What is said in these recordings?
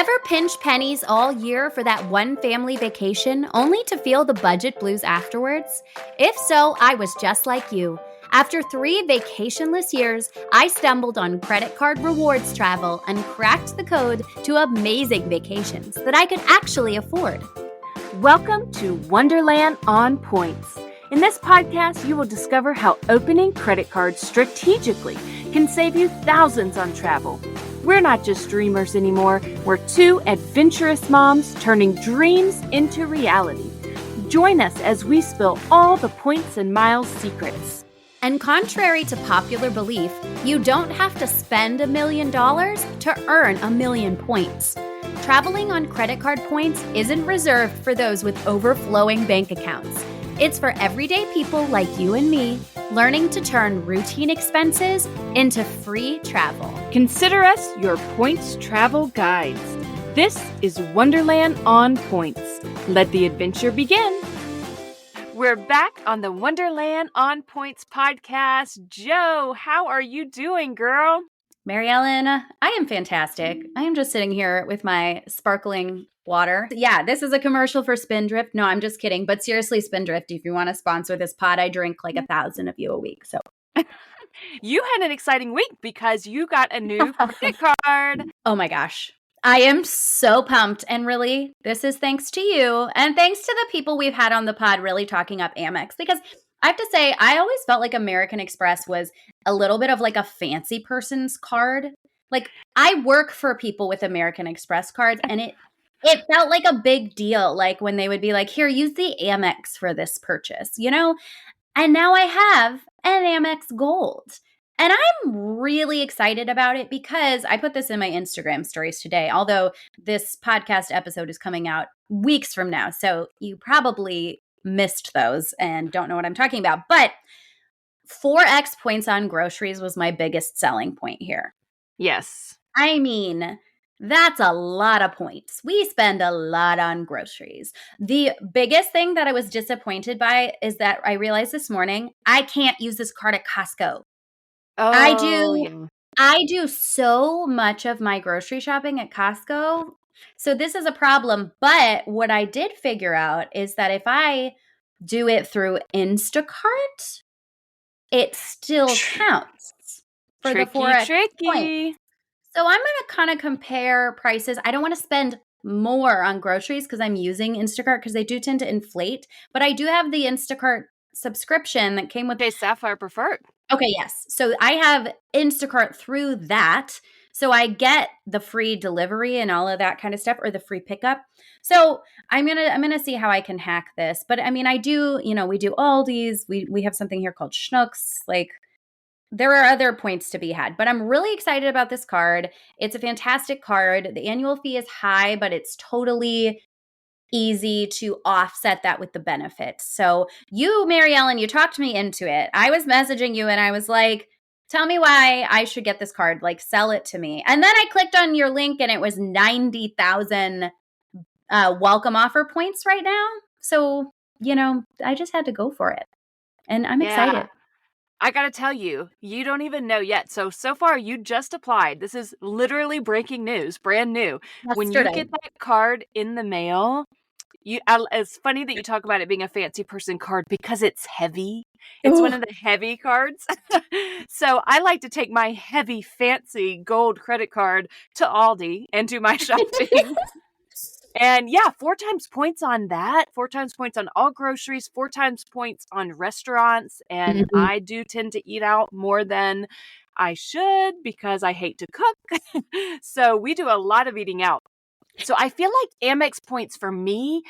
Ever pinch pennies all year for that one family vacation only to feel the budget blues afterwards? If so, I was just like you. After 3 vacationless years, I stumbled on credit card rewards travel and cracked the code to amazing vacations that I could actually afford. Welcome to Wonderland on Points. In this podcast, you will discover how opening credit cards strategically can save you thousands on travel. We're not just dreamers anymore. We're 2 adventurous moms turning dreams into reality. Join us as we spill all the points and miles secrets. And contrary to popular belief, you don't have to spend $1 million to earn 1,000,000 points. Traveling on credit card points isn't reserved for those with overflowing bank accounts. It's for everyday people like you and me, learning to turn routine expenses into free travel. Consider us your points travel guides. This is Wonderland on Points. Let the adventure begin. We're back on the Wonderland on Points podcast. Joe, how are you doing, girl? Mary Ellen, I am fantastic. I am just sitting here with my sparkling water. Yeah, this is a commercial for Spindrift. No, I'm just kidding. But seriously, Spindrift, if you want to sponsor this pod, I drink like 1,000 of you a week. So you had an exciting week because you got a new credit card. Oh my gosh. I am so pumped. And really, this is thanks to you and thanks to the people we've had on the pod really talking up Amex, because I have to say, I always felt like American Express was a little bit of like a fancy person's card. Like, I work for people with American Express cards, and it felt like a big deal. Like when they would be like, here, use the Amex for this purchase, you know? And now I have an Amex Gold. And I'm really excited about it because I put this in my Instagram stories today, although this podcast episode is coming out weeks from now. So you probably missed those and don't know what I'm talking about. But 4x points on groceries was my biggest selling point here. Yes. I mean, that's a lot of points. We spend a lot on groceries. The biggest thing that I was disappointed by is that I realized this morning I can't use this card at Costco. I do so much of my grocery shopping at Costco. So this is a problem. But what I did figure out is that if I do it through Instacart, it still counts for the 4x points. So I'm going to kind of compare prices. I don't want to spend more on groceries because I'm using Instacart because they do tend to inflate. But I do have the Instacart subscription that came with Sapphire Preferred. Okay, yes. So I have Instacart through that. So I get the free delivery and all of that kind of stuff, or the free pickup. So I'm gonna see how I can hack this. But I mean, I do, we do Aldi's. We have something here called Schnucks. Like, there are other points to be had. But I'm really excited about this card. It's a fantastic card. The annual fee is high, but it's totally easy to offset that with the benefits. So you, Mary Ellen, you talked me into it. I was messaging you and I was like, tell me why I should get this card. Like, sell it to me. And then I clicked on your link and it was 90,000 welcome offer points right now. So, I just had to go for it. And I'm excited. I got to tell you, you don't even know yet. So far, you just applied. This is literally breaking news, brand new. Yesterday. When you get that card in the mail, it's funny that you talk about it being a fancy person card because it's heavy. It's one of the heavy cards. So I like to take my heavy, fancy gold credit card to Aldi and do my shopping. And 4 times points on that, 4 times points on all groceries, 4 times points on restaurants. And I do tend to eat out more than I should because I hate to cook. So we do a lot of eating out. So I feel like Amex points for me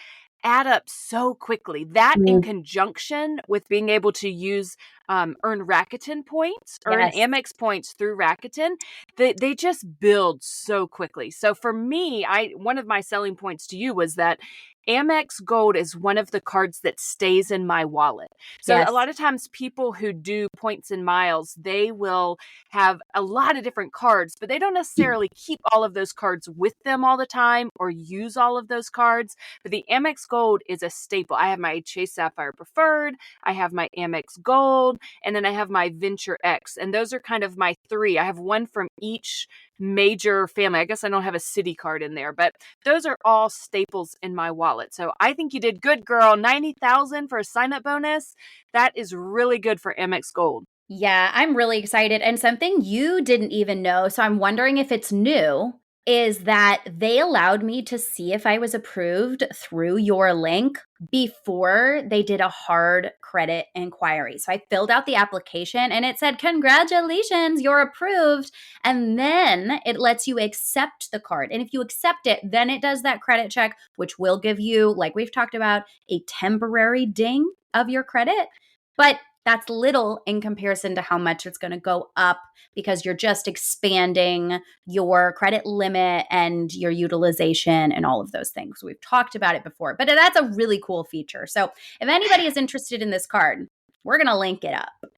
add up so quickly. That in conjunction with being able to use earn Rakuten points, earn Amex points through Rakuten, they just build so quickly. So for me, one of my selling points to you was that Amex Gold is one of the cards that stays in my wallet. So a lot of times people who do points and miles, they will have a lot of different cards, but they don't necessarily keep all of those cards with them all the time or use all of those cards. But the Amex Gold is a staple. I have my Chase Sapphire Preferred. I have my Amex Gold. Gold, and then I have my Venture X. And those are kind of my three. I have one from each major family. I guess I don't have a city card in there, but those are all staples in my wallet. So I think you did good, girl. 90,000 for a sign-up bonus. That is really good for Amex Gold. Yeah, I'm really excited. And something you didn't even know, so I'm wondering if it's new, is that they allowed me to see if I was approved through your link before they did a hard credit inquiry. So I filled out the application and it said, "Congratulations, you're approved." And then it lets you accept the card. And if you accept it, then it does that credit check, which will give you, like we've talked about, a temporary ding of your credit. But that's little in comparison to how much it's going to go up because you're just expanding your credit limit and your utilization and all of those things. We've talked about it before, but that's a really cool feature. So if anybody is interested in this card, we're going to link it up.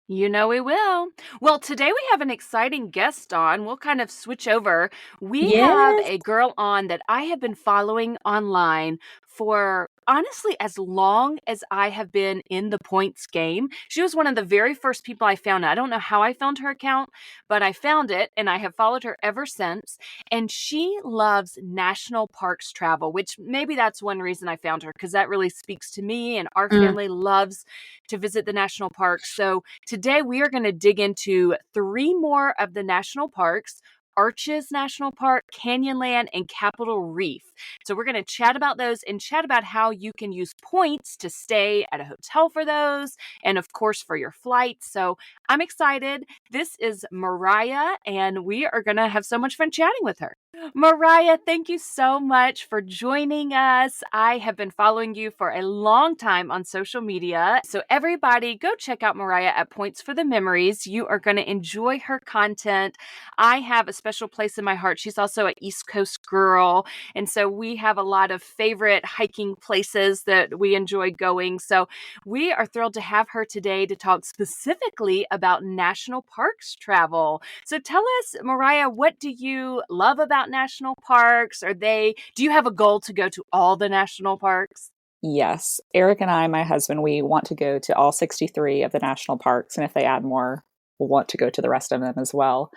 You know we will. Well, today we have an exciting guest on. We'll kind of switch over. We have Yes. a girl on that I have been following online for honestly as long as I have been in the points game. She was one of the very first people I found. I don't know how I found her account, but I found it and I have followed her ever since. And she loves national parks travel, which maybe that's one reason I found her, because that really speaks to me, and our family loves to visit the national parks. So today we are going to dig into three more of the national parks: Arches National Park, Canyonland, and Capitol Reef. So we're going to chat about those and chat about how you can use points to stay at a hotel for those, and of course for your flights. So I'm excited. This is Mariah, and we are going to have so much fun chatting with her. Mariah, thank you so much for joining us. I have been following you for a long time on social media. So everybody go check out Mariah at Points for the Memories. You are going to enjoy her content. I have a special place in my heart. She's also an East Coast girl. And so we have a lot of favorite hiking places that we enjoy going. So we are thrilled to have her today to talk specifically about national parks travel. So tell us, Mariah, what do you love about national parks? Do you have a goal to go to all the national parks? Yes. Eric and I, my husband, we want to go to all 63 of the national parks. And if they add more, we'll want to go to the rest of them as well.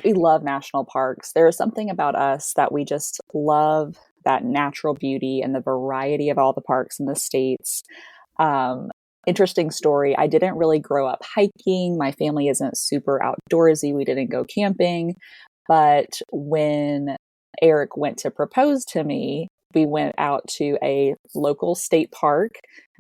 We love national parks. There is something about us that we just love, that natural beauty and the variety of all the parks in the States. Interesting story. I didn't really grow up hiking. My family isn't super outdoorsy. We didn't go camping. But when Eric went to propose to me, we went out to a local state park,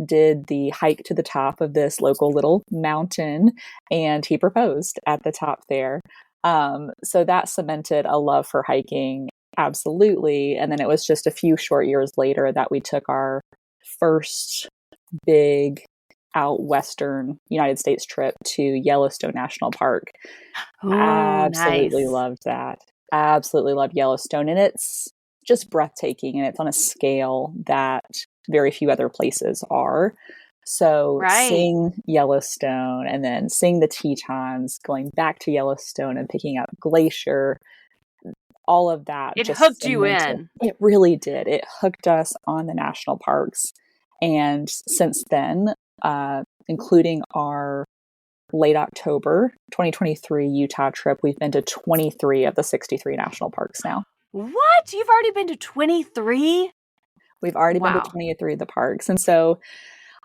did the hike to the top of this local little mountain, and he proposed at the top there. So that cemented a love for hiking, absolutely. And then it was just a few short years later that we took our first big out western United States trip to Yellowstone National Park. Oh, Absolutely nice. loved that. Absolutely love Yellowstone. And it's just breathtaking, and it's on a scale that very few other places are. So Right. seeing Yellowstone and then seeing the Tetons, going back to Yellowstone and picking up Glacier, all of that It just hooked you cemented. in. It really did. It hooked us on the national parks. And since then, including our late October 2023 Utah trip, we've been to 23 of the 63 national parks now. What? You've already been to 23? We've already been to Wow. 23 of the parks. And so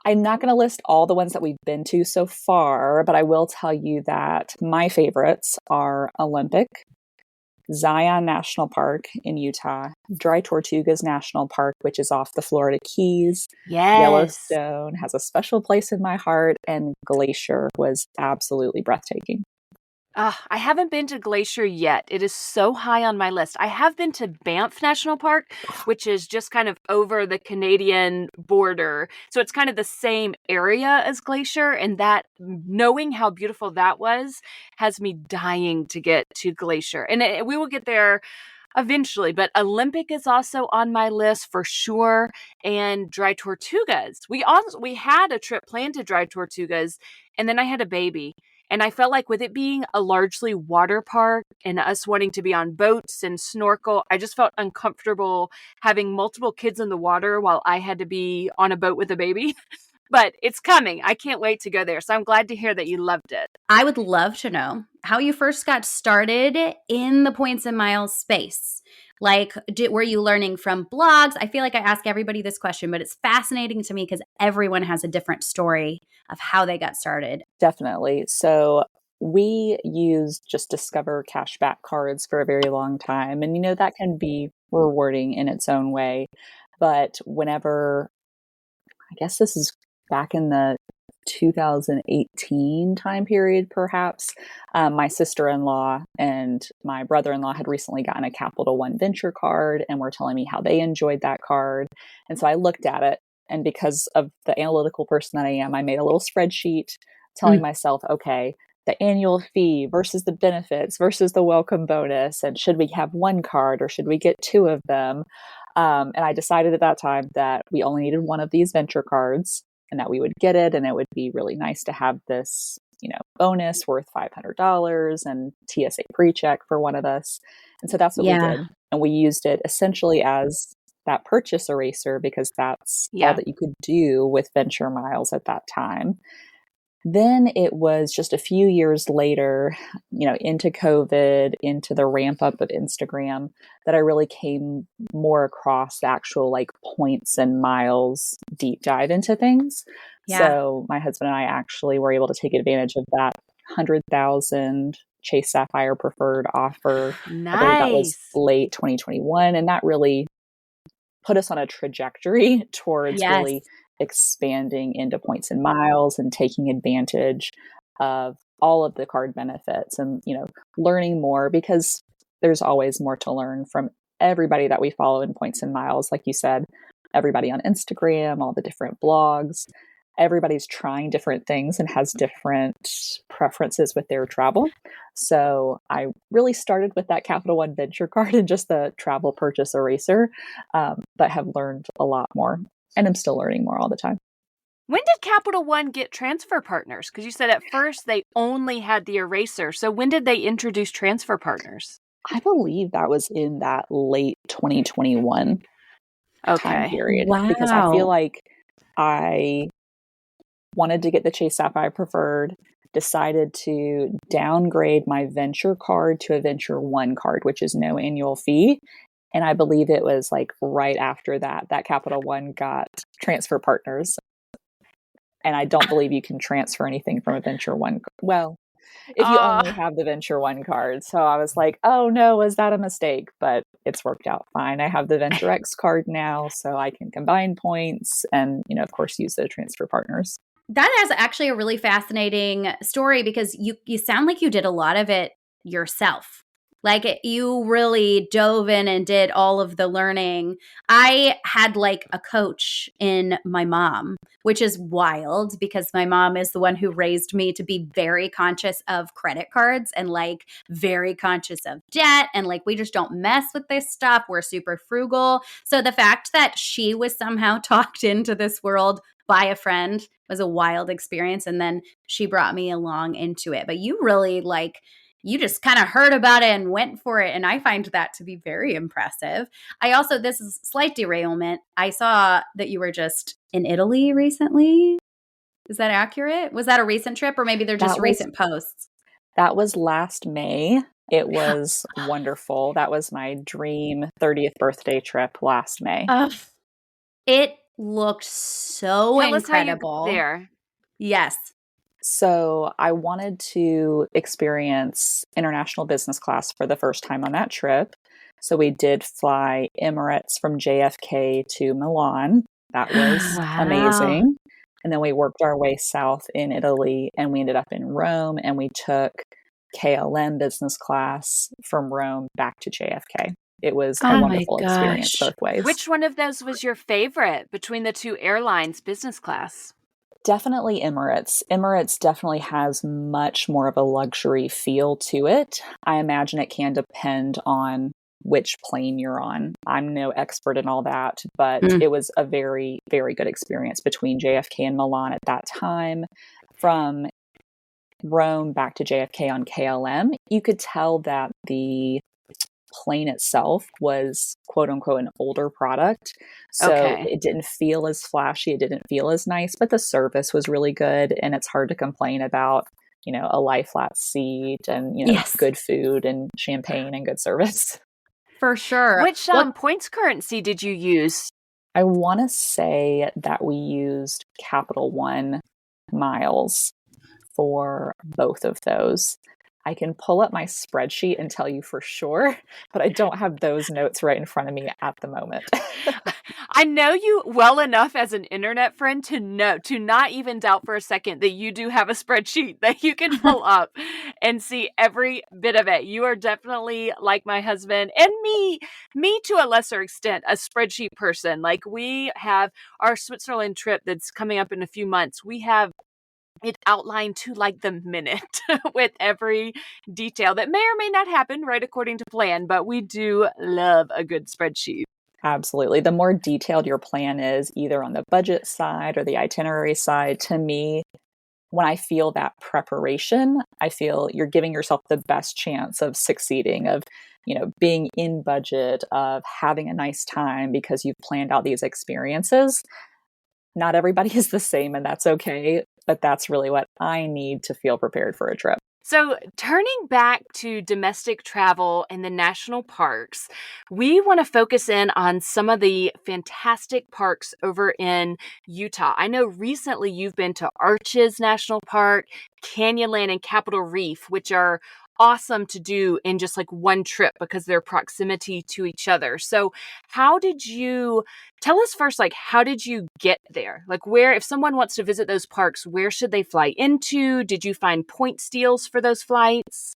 I'm not going to list all the ones that we've been to so far, but I will tell you that my favorites are Olympic, Zion National Park in Utah, Dry Tortugas National Park, which is off the Florida Keys. Yes. Yellowstone has a special place in my heart, and Glacier was absolutely breathtaking. I haven't been to Glacier yet. It is so high on my list. I have been to Banff National Park, which is just kind of over the Canadian border. So it's kind of the same area as Glacier. And that, knowing how beautiful that was, has me dying to get to Glacier. And we will get there eventually, but Olympic is also on my list for sure, and Dry Tortugas. We had a trip planned to Dry Tortugas, and then I had a baby. And I felt like with it being a largely water park and us wanting to be on boats and snorkel, I just felt uncomfortable having multiple kids in the water while I had to be on a boat with a baby. but it's coming. I can't wait to go there. So I'm glad to hear that you loved it. I would love to know how you first got started in the points and miles space. Like, were you learning from blogs? I feel like I ask everybody this question, but it's fascinating to me because everyone has a different story of how they got started. Definitely. So we used just Discover cashback cards for a very long time. And, that can be rewarding in its own way. But whenever, I guess this is back in the 2018 time period, perhaps, my sister-in-law and my brother-in-law had recently gotten a Capital One Venture card and were telling me how they enjoyed that card. And so I looked at it, and because of the analytical person that I am, I made a little spreadsheet telling myself, okay, the annual fee versus the benefits versus the welcome bonus, and should we have one card or should we get two of them? And I decided at that time that we only needed one of these venture cards and that we would get it. And it would be really nice to have this, bonus worth $500 and TSA pre-check for one of us. And so that's what we did. And we used it essentially as that purchase eraser because that's all that you could do with venture miles at that time. Then it was just a few years later, into COVID, into the ramp up of Instagram, that I really came more across the actual points and miles deep dive into things. So my husband and I actually were able to take advantage of that 100,000 Chase Sapphire preferred offer. Nice. I believe that was late 2021. And that really put us on a trajectory towards really expanding into points and miles and taking advantage of all of the card benefits and, learning more, because there's always more to learn from everybody that we follow in points and miles. Like you said, everybody on Instagram, all the different blogs, everybody's trying different things and has different preferences with their travel. So I really started with that Capital One Venture card and just the travel purchase eraser, but have learned a lot more. And I'm still learning more all the time. When did Capital One get transfer partners? Because you said at first they only had the eraser. So when did they introduce transfer partners? I believe that was in that late 2021 time period. Wow. Because I feel like I wanted to get the Chase Sapphire Preferred, decided to downgrade my Venture card to a Venture One card, which is no annual fee. And I believe it was right after that Capital One got transfer partners. And I don't believe you can transfer anything from a Venture One. Well, if you only have the Venture One card. So I was like, oh no, was that a mistake? But it's worked out fine. I have the Venture X card now, so I can combine points and, of course, use the transfer partners. That is actually a really fascinating story because you sound like you did a lot of it yourself. You really dove in and did all of the learning. I had a coach in my mom, which is wild because my mom is the one who raised me to be very conscious of credit cards and very conscious of debt. And we just don't mess with this stuff. We're super frugal. So the fact that she was somehow talked into this world by a friend was a wild experience. And then she brought me along into it. But you really you just kind of heard about it and went for it. And I find that to be very impressive. This is slight derailment. I saw that you were just in Italy recently. Is that accurate? Was that a recent trip or maybe they're just recent posts? That was last May. It was wonderful. That was my dream 30th birthday trip last May. It looked so incredible. Tell us how you got there. Yes. So I wanted to experience international business class for the first time on that trip. So we did fly Emirates from JFK to Milan. That was amazing. And then we worked our way south in Italy and we ended up in Rome and we took KLM business class from Rome back to JFK. It was a wonderful experience both ways. Which one of those was your favorite between the two airlines business class? Definitely Emirates. Emirates definitely has much more of a luxury feel to it. I imagine it can depend on which plane you're on. I'm no expert in all that, but it was a very, very good experience between JFK and Milan at that time. From Rome back to JFK on KLM, you could tell that the plane itself was quote unquote an older product. So Okay. it didn't feel as flashy. It didn't feel as nice, but the service was really good. And it's hard to complain about, a lie flat seat and, Yes, good food and champagne and good service. for sure. Which What points currency did you use? I want to say that we used Capital One miles for both of those. I can pull up my spreadsheet and tell you for sure, but I don't have those notes right in front of me at the moment. I know you well enough as an internet friend to not even doubt for a second that you do have a spreadsheet that you can pull up and see every bit of it. You are definitely like my husband and me to a lesser extent, a spreadsheet person. Like we have our Switzerland trip that's coming up in a few months. We have it outlined to like the minute with every detail that may or may not happen right according to plan, but we do love a good spreadsheet. Absolutely. The more detailed your plan is, either on the budget side or the itinerary side, to me, when I feel that preparation, I feel you're giving yourself the best chance of succeeding, of, being in budget, of having a nice time because you've planned out these experiences. Not everybody is the same, and that's okay. But that's really what I need to feel prepared for a trip. So, turning back to domestic travel and the national parks, we want to focus in on some of the fantastic parks over in Utah. I know recently you've been to Arches National Park, Canyonland, and Capitol Reef, which are awesome to do in just like one trip because their proximity to each other. So, tell us first, like, how did you get there? Like, if someone wants to visit those parks, where should they fly into? Did you find point deals for those flights?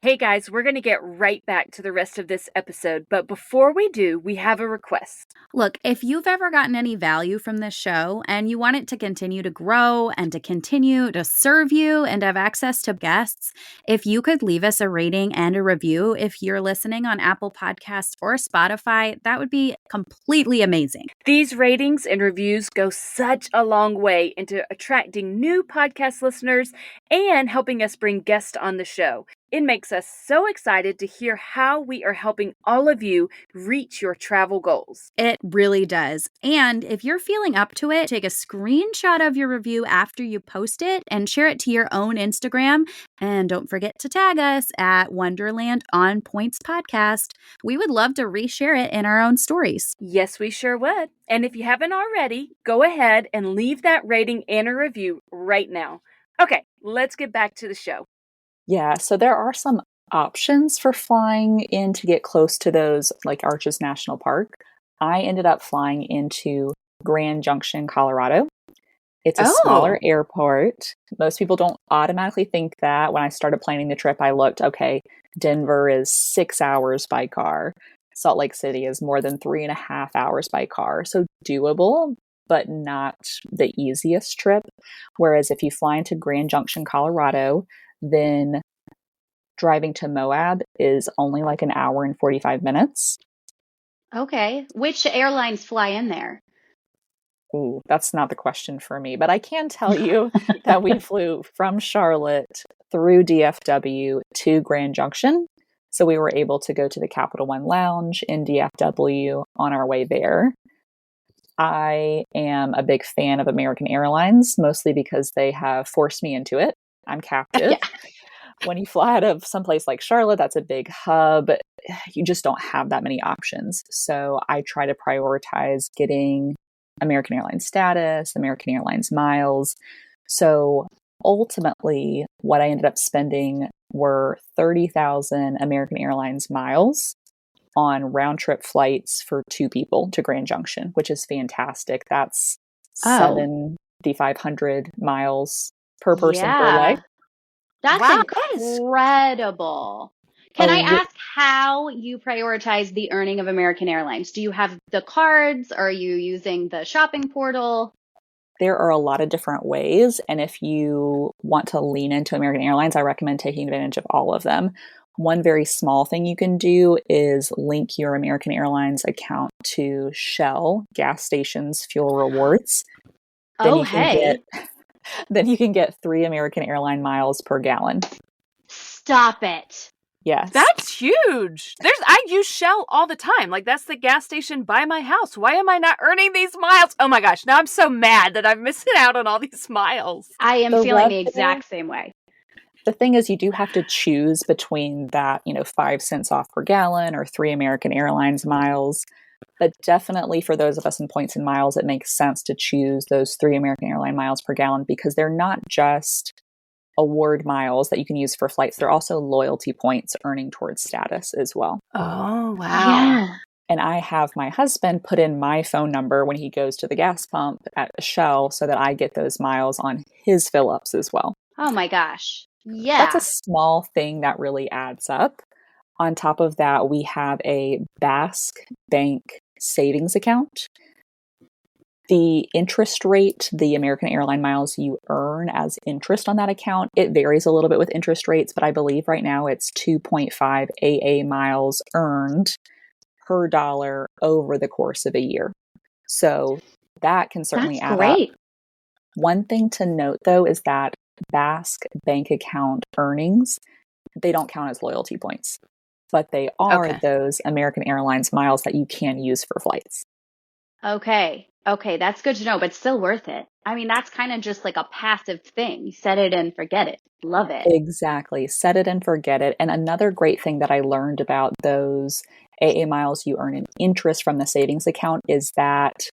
Hey guys, we're going to get right back to the rest of this episode, but before we do, we have a request. Look, if you've ever gotten any value from this show and you want it to continue to grow and to continue to serve you and have access to guests, if you could leave us a rating and a review if you're listening on Apple Podcasts or Spotify, that would be completely amazing. These ratings and reviews go such a long way into attracting new podcast listeners and helping us bring guests on the show. It makes us so excited to hear how we are helping all of you reach your travel goals. It really does. And if you're feeling up to it, take a screenshot of your review after you post it and share it to your own Instagram. And don't forget to tag us at Wonderland on Points Podcast. We would love to reshare it in our own stories. Yes, we sure would. And if you haven't already, go ahead and leave that rating and a review right now. Okay, let's get back to the show. Yeah, so there are some options for flying in to get close to those, like Arches National Park. I ended up flying into Grand Junction, Colorado. It's a smaller airport. Most people don't automatically think that. When I started planning the trip, I looked, okay, Denver is 6 hours by car. Salt Lake City is more than 3.5 hours by car. So doable, but not the easiest trip. Whereas if you fly into Grand Junction, Colorado, then driving to Moab is only like an hour and 45 minutes. Okay. Which airlines fly in there? Ooh, that's not the question for me, but I can tell you that we flew from Charlotte through DFW to Grand Junction. So we were able to go to the Capital One Lounge in DFW on our way there. I am a big fan of American Airlines, mostly because they have forced me into it. I'm captive. Yeah. When you fly out of someplace like Charlotte, that's a big hub. You just don't have that many options. So I try to prioritize getting American Airlines status, American Airlines miles. So ultimately, what I ended up spending were 30,000 American Airlines miles on round trip flights for 2 people to Grand Junction, which is fantastic. That's 7,500 miles per person per leg. That's Wow. incredible. Can I ask how you prioritize the earning of American Airlines? Do you have the cards? Or are you using the shopping portal? There are a lot of different ways. And if you want to lean into American Airlines, I recommend taking advantage of all of them. One very small thing you can do is link your American Airlines account to Shell gas stations fuel rewards. Then you can get 3 American Airline miles per gallon. Stop it. Yes. That's huge. I use Shell all the time. Like, that's the gas station by my house. Why am I not earning these miles? Oh my gosh, now I'm so mad that I'm missing out on all these miles. I am The feeling rub the there, exact same way. the thing is, you do have to choose between that, 5 cents off per gallon or 3 American Airlines miles. But definitely for those of us in points and miles, it makes sense to choose those 3 American Airline miles per gallon because they're not just award miles that you can use for flights. They're also loyalty points earning towards status as well. Oh, wow. Yeah. And I have my husband put in my phone number when he goes to the gas pump at Shell so that I get those miles on his fill ups as well. Oh my gosh. That's a Yeah. small thing that really adds up. On top of that, we have a Basque Bank savings account. The interest rate, the American Airline miles you earn as interest on that account, it varies a little bit with interest rates, but I believe right now it's 2.5 AA miles earned per dollar over the course of a year. So that can certainly That's add up. great. One thing to note, though, is that Basque bank account earnings, they don't count as loyalty points, but they are those American Airlines miles that you can use for flights. Okay. Okay. That's good to know, but still worth it. I mean, that's kind of just like a passive thing. Set it and forget it. Love it. Exactly. Set it and forget it. And another great thing that I learned about those AA miles you earn in interest from the savings account is that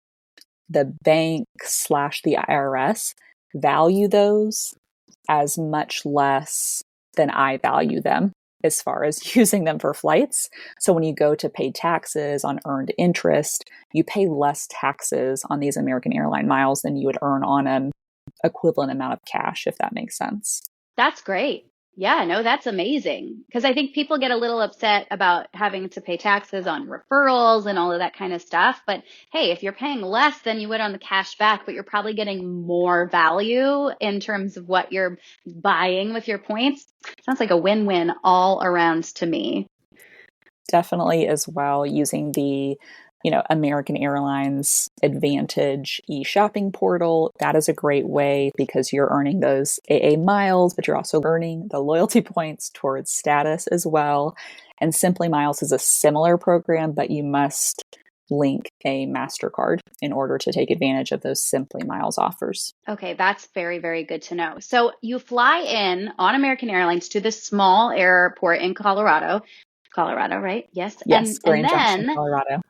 the bank / the IRS value those as much less than I value them as far as using them for flights. So when you go to pay taxes on earned interest, you pay less taxes on these American Airline miles than you would earn on an equivalent amount of cash, if that makes sense. That's great. Yeah, no, that's amazing. Because I think people get a little upset about having to pay taxes on referrals and all of that kind of stuff. But hey, if you're paying less than you would on the cash back, but you're probably getting more value in terms of what you're buying with your points, sounds like a win-win all around to me. Definitely as well, using the American Airlines Advantage e-shopping portal. That is a great way because you're earning those AA miles, but you're also earning the loyalty points towards status as well. And Simply Miles is a similar program, but you must link a MasterCard in order to take advantage of those Simply Miles offers. Okay, that's very, very good to know. So you fly in on American Airlines to this small airport in Colorado. Colorado, right? Yes. Yes, And Grand Junction, then Colorado.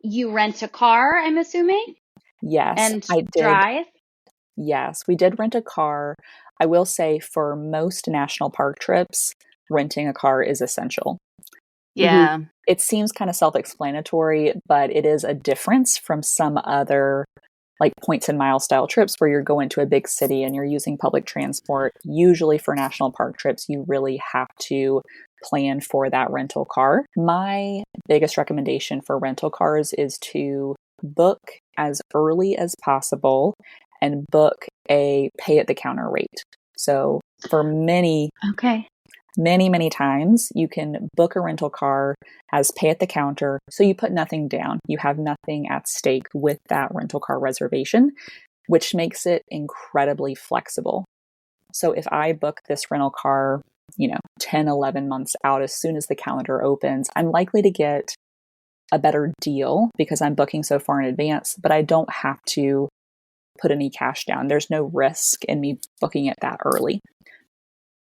you rent a car, I'm assuming, Yes, and I did. drive. Yes, we did rent a car. I will say for most national park trips, renting a car is essential. Yeah. It seems kind of self-explanatory, but it is a difference from some other like points and mile style trips where you're going to a big city and you're using public transport. Usually for national park trips, you really have to plan for that rental car. My biggest recommendation for rental cars is to book as early as possible and book a pay at the counter rate. So for many times, you can book a rental car as pay at the counter. So you put nothing down. You have nothing at stake with that rental car reservation, which makes it incredibly flexible. So if I book this rental car, 10, 11 months out, as soon as the calendar opens, I'm likely to get a better deal because I'm booking so far in advance, but I don't have to put any cash down. There's no risk in me booking it that early.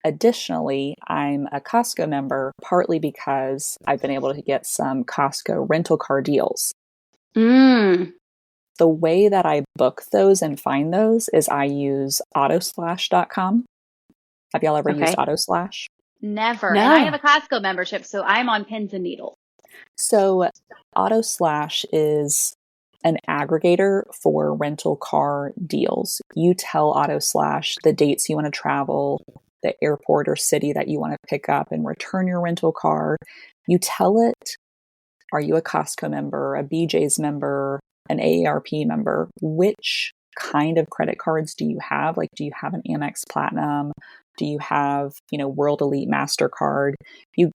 Additionally, I'm a Costco member partly because I've been able to get some Costco rental car deals. Mm. The way that I book those and find those is I use autoslash.com. Have y'all ever used Autoslash? Never. No. And I have a Costco membership, so I'm on pins and needles. So Autoslash is an aggregator for rental car deals. You tell Autoslash the dates you want to travel, the airport or city that you want to pick up and return your rental car. You tell it, are you a Costco member, a BJ's member, an AARP member? Which kind of credit cards do you have? Like, do you have an Amex Platinum? Do you have, World Elite MasterCard? You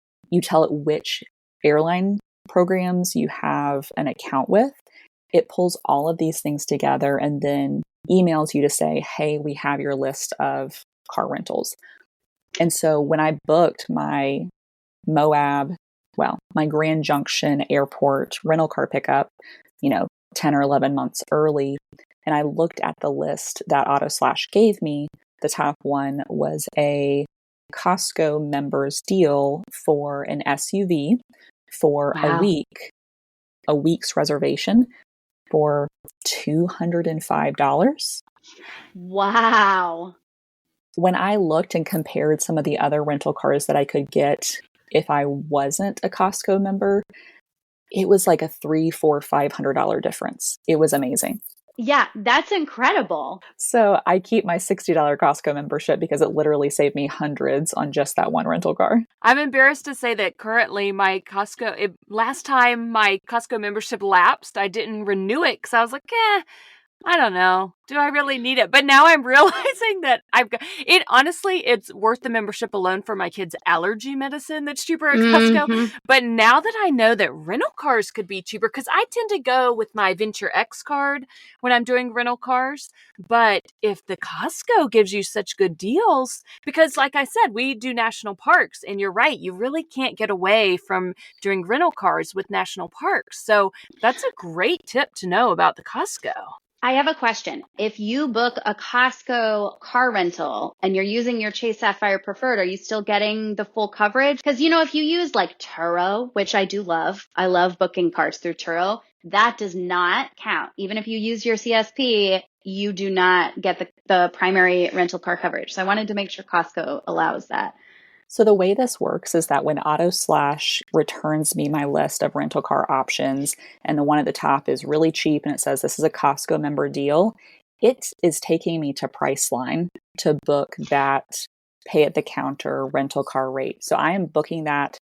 tell it which airline programs you have an account with. It pulls all of these things together and then emails you to say, hey, we have your list of car rentals. And so when I booked my Moab, my Grand Junction airport rental car pickup, 10 or 11 months early. And I looked at the list that AutoSlash gave me. The top one was a Costco members deal for an SUV for Wow. a week's reservation for $205. Wow. When I looked and compared some of the other rental cars that I could get if I wasn't a Costco member, it was like a $300, $400, $500 difference. It was amazing. Yeah, that's incredible. So I keep my $60 Costco membership because it literally saved me hundreds on just that one rental car. I'm embarrassed to say that currently last time my Costco membership lapsed, I didn't renew it because I was like, I don't know. Do I really need it? But now I'm realizing that I've got it. Honestly, it's worth the membership alone for my kids' allergy medicine that's cheaper at Costco. Mhm. But now that I know that rental cars could be cheaper, because I tend to go with my Venture X card when I'm doing rental cars. But if the Costco gives you such good deals, because like I said, we do national parks, and you're right, you really can't get away from doing rental cars with national parks. So that's a great tip to know about the Costco. I have a question. If you book a Costco car rental and you're using your Chase Sapphire Preferred, are you still getting the full coverage? Because, if you use like Turo, which I do love, I love booking cars through Turo, that does not count. Even if you use your CSP, you do not get the primary rental car coverage. So I wanted to make sure Costco allows that. So the way this works is that when AutoSlash returns me my list of rental car options, and the one at the top is really cheap and it says this is a Costco member deal, it is taking me to Priceline to book that pay at the counter rental car rate. So I am booking that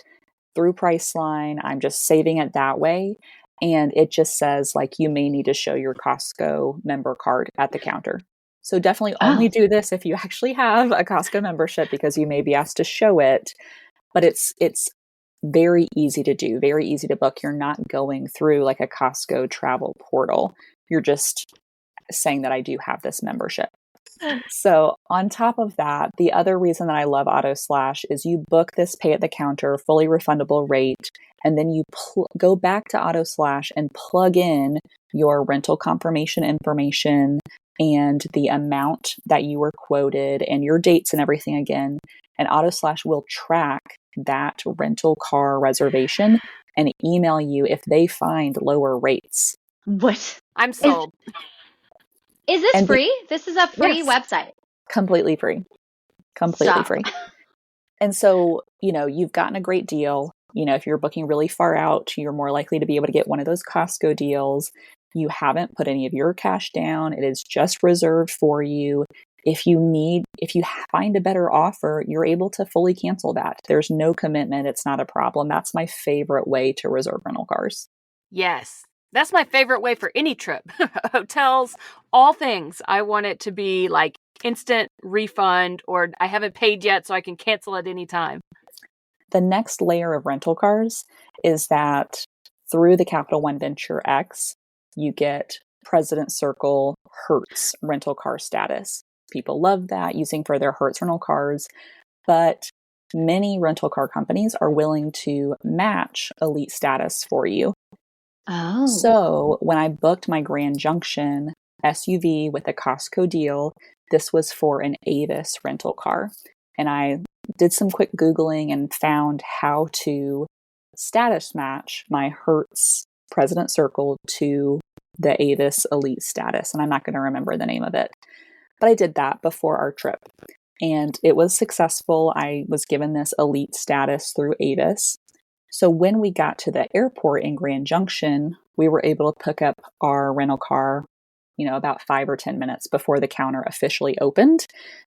through Priceline. I'm just saving it that way. And it just says you may need to show your Costco member card at the counter. So definitely only do this if you actually have a Costco membership because you may be asked to show it. But it's very easy to do, very easy to book. You're not going through like a Costco travel portal. You're just saying that I do have this membership. So on top of that, the other reason that I love AutoSlash is you book this pay at the counter, fully refundable rate, and then you go back to AutoSlash and plug in your rental confirmation information and the amount that you were quoted and your dates and everything again. And AutoSlash will track that rental car reservation and email you if they find lower rates. What? I'm sold. Is this And free? This is a free Yes. website. Completely free. Completely Stop. free. And so, you've gotten a great deal. If you're booking really far out, you're more likely to be able to get one of those Costco deals. You haven't put any of your cash down. It is just reserved for you. If you find a better offer, you're able to fully cancel that. There's no commitment. It's not a problem. That's my favorite way to reserve rental cars. Yes. That's my favorite way for any trip. Hotels, all things. I want it to be like instant refund, or I haven't paid yet so I can cancel at any time. The next layer of rental cars is that through the Capital One Venture X, you get President Circle Hertz rental car status. People love that, using for their Hertz rental cars, but many rental car companies are willing to match elite status for you. Oh. So when I booked my Grand Junction SUV with a Costco deal, this was for an Avis rental car. And I did some quick Googling and found how to status match my Hertz President Circle to the Avis Elite status. And I'm not going to remember the name of it. But I did that before our trip. And it was successful. I was given this elite status through Avis. So when we got to the airport in Grand Junction, we were able to pick up our rental car, about 5 or 10 minutes before the counter officially opened,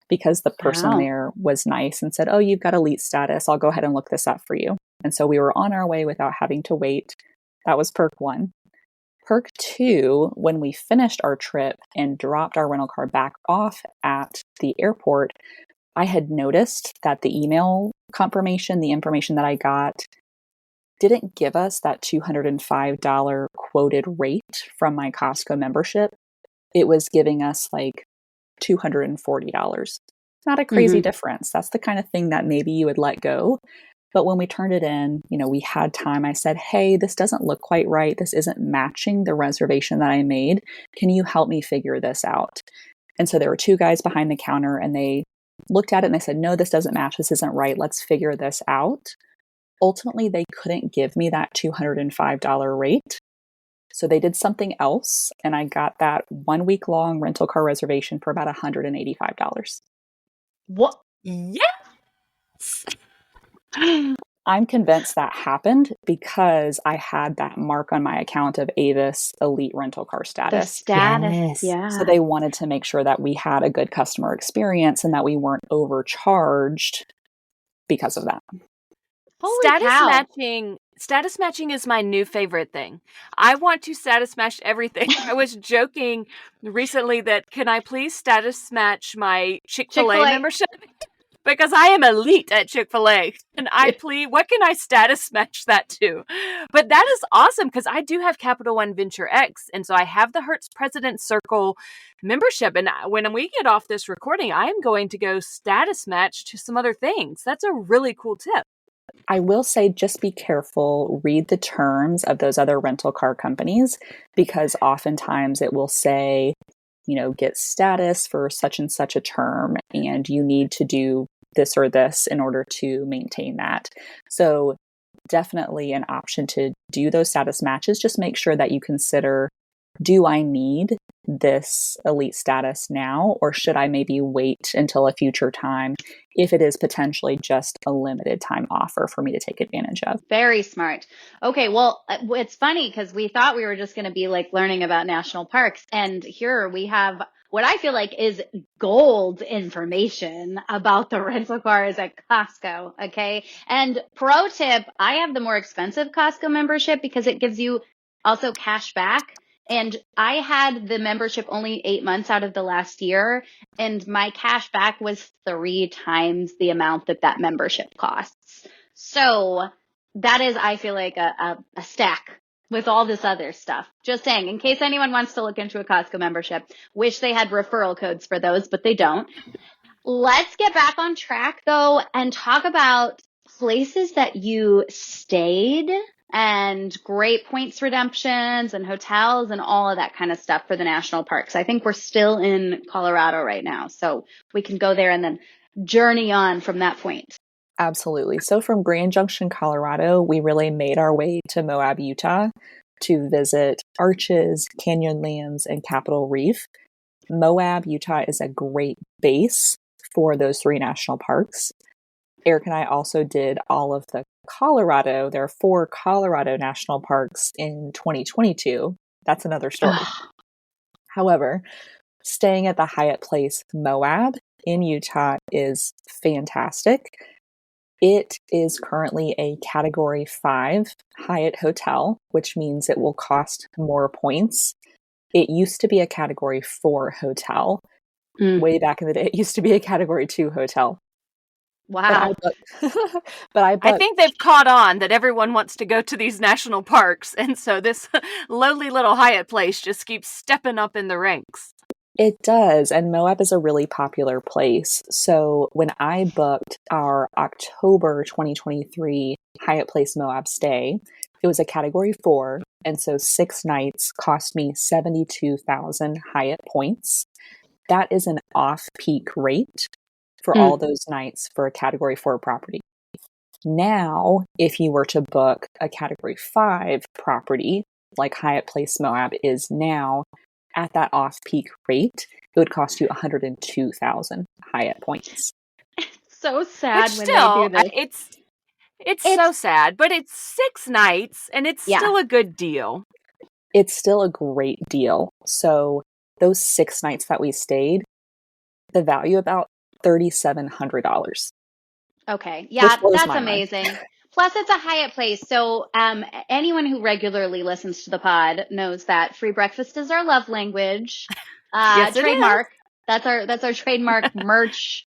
because the person there was nice and said, "Oh, you've got elite status. I'll go ahead and look this up for you." And so we were on our way without having to wait. That was perk 1. Perk 2, when we finished our trip and dropped our rental car back off at the airport, I had noticed that the email confirmation, the information that I got, didn't give us that $205 quoted rate from my Costco membership. It was giving us like $240. Not a crazy difference. That's the kind of thing that maybe you would let go. But when we turned it in, we had time. I said, hey, this doesn't look quite right. This isn't matching the reservation that I made. Can you help me figure this out? And so there were two guys behind the counter, and they looked at it and they said, no, this doesn't match. This isn't right. Let's figure this out. Ultimately, they couldn't give me that $205 rate. So they did something else, and I got that 1 week long rental car reservation for about $185. What? Yes! I'm convinced that happened because I had that mark on my account of Avis Elite rental car The status. status. Yes. Yeah. So they wanted to make sure that we had a good customer experience and that we weren't overcharged because of that. Holy cow. Status matching is my new favorite thing. I want to status match everything. I was joking recently that can I please status match my Chick-fil-A Chick-fil-A. membership? Because I am elite at Chick-fil-A. And what can I status match that to? But that is awesome because I do have Capital One Venture X. And so I have the Hertz President Circle membership. And when we get off this recording, I am going to go status match to some other things. That's a really cool tip. I will say just be careful, read the terms of those other rental car companies, because oftentimes it will say, get status for such and such a term, and you need to do this or this in order to maintain that. So definitely an option to do those status matches. Just make sure that you consider, do I need this elite status now, or should I maybe wait until a future time if it is potentially just a limited time offer for me to take advantage of? Very smart. Okay, well, it's funny because we thought we were just going to be like learning about national parks, and here we have what I feel like is gold information about the rental cars at Costco. Okay, and pro tip, I have the more expensive Costco membership because it gives you also cash back. And I had the membership only 8 months out of the last year, and my cash back was 3 times the amount that membership costs. So that is, I feel like, a stack with all this other stuff. Just saying, in case anyone wants to look into a Costco membership, wish they had referral codes for those, but they don't. Let's get back on track, though, and talk about places that you stayed and great points redemptions and hotels and all of that kind of stuff for the national parks. I think we're still in Colorado right now, so we can go there and then journey on from that point. Absolutely. So from Grand Junction, Colorado, we really made our way to Moab, Utah to visit Arches, Canyonlands, and Capitol Reef. Moab, Utah is a great base for those 3 national parks. Eric and I also did all of the Colorado. There are 4 Colorado national parks in 2022. That's another story. However, staying at the Hyatt Place Moab in Utah is fantastic. It is currently a Category 5 Hyatt hotel, which means it will cost more points. It used to be a Category 4 hotel. Way back in the day, it used to be a Category 2 hotel. Wow. But I think they've caught on that everyone wants to go to these national parks. And so this lowly little Hyatt place just keeps stepping up in the ranks. It does. And Moab is a really popular place. So when I booked our October 2023 Hyatt Place Moab stay, it was a Category 4. And so 6 nights cost me 72,000 Hyatt points. That is an off-peak rate for all those nights for a Category 4 property. Now, if you were to book a Category 5 property, like Hyatt Place Moab is now, at that off-peak rate, it would cost you 102,000 Hyatt points. So sad Which when they do this. It's so sad, but it's 6 nights, and it's still a good deal. It's still a great deal. So those 6 nights that we stayed, the value about $3,700. Okay. Yeah, that's amazing. Plus, it's a Hyatt Place. So anyone who regularly listens to the pod knows that free breakfast is our love language. Yes, trademark. That's our trademark merch.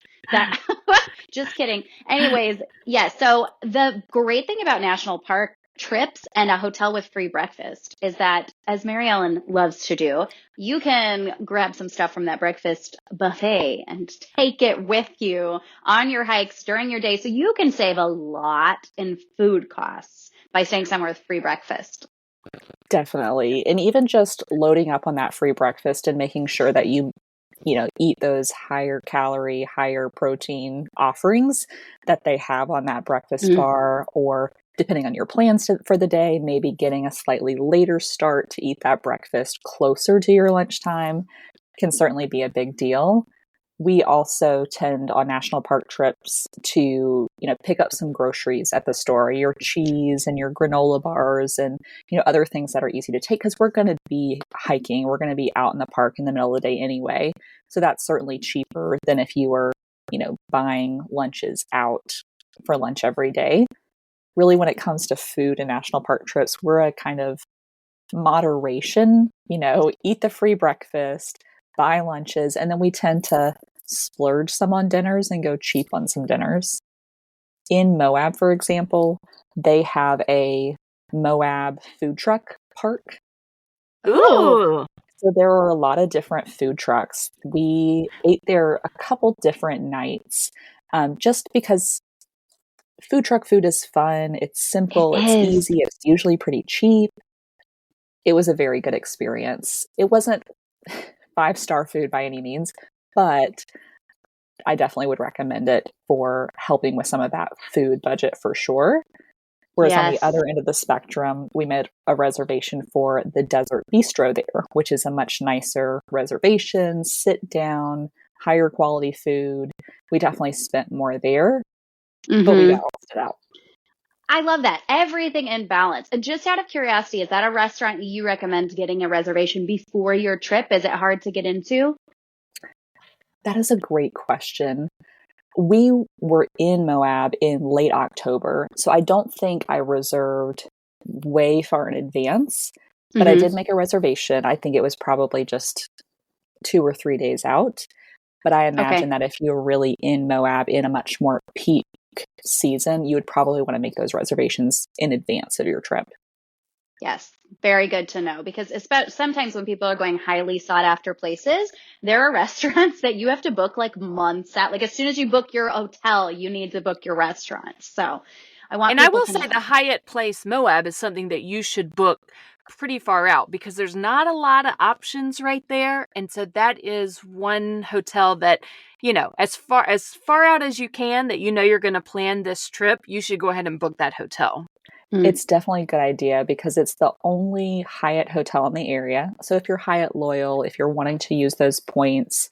Just kidding. Anyways, yeah. So the great thing about national park trips and a hotel with free breakfast is that, as Mary Ellen loves to do, you can grab some stuff from that breakfast buffet and take it with you on your hikes during your day. So you can save a lot in food costs by staying somewhere with free breakfast. Definitely. And even just loading up on that free breakfast and making sure that you eat those higher calorie, higher protein offerings that they have on that breakfast bar, or depending on your plans for the day, maybe getting a slightly later start to eat that breakfast closer to your lunchtime can certainly be a big deal. We also tend on national park trips to, pick up some groceries at the store, your cheese and your granola bars and, other things that are easy to take because we're going to be hiking. We're going to be out in the park in the middle of the day anyway. So that's certainly cheaper than if you were, buying lunches out for lunch every day. Really, when it comes to food and national park trips, we're a kind of moderation, eat the free breakfast, buy lunches, and then we tend to splurge some on dinners and go cheap on some dinners. In Moab, for example, they have a Moab food truck park. Ooh. So there are a lot of different food trucks. We ate there a couple different nights just because food truck food is fun. It's simple. It It's is. easy. It's usually pretty cheap. It was a very good experience. It wasn't 5-star food by any means, but I definitely would recommend it for helping with some of that food budget for sure. Whereas on the Yes. other end of the spectrum, we made a reservation for the Desert Bistro there, which is a much nicer reservation, sit down, higher quality food. We definitely spent more there, but we balanced it out. I love that. Everything in balance. And just out of curiosity, is that a restaurant you recommend getting a reservation before your trip? Is it hard to get into? That is a great question. We were in Moab in late October, so I don't think I reserved way far in advance, but I did make a reservation. I think it was probably just 2 or 3 days out. But I imagine that if you're really in Moab in a much more peak season, you would probably want to make those reservations in advance of your trip. Yes, very good to know, because sometimes when people are going highly sought after places, there are restaurants that you have to book like months out. Like as soon as you book your hotel, you need to book your restaurant. So I will to say know. the Hyatt Place Moab is something that you should book pretty far out because there's not a lot of options right there. And so that is one hotel that, as far out as you can that you're going to plan this trip, you should go ahead and book that hotel. It's definitely a good idea because it's the only Hyatt hotel in the area. So if you're Hyatt loyal, if you're wanting to use those points,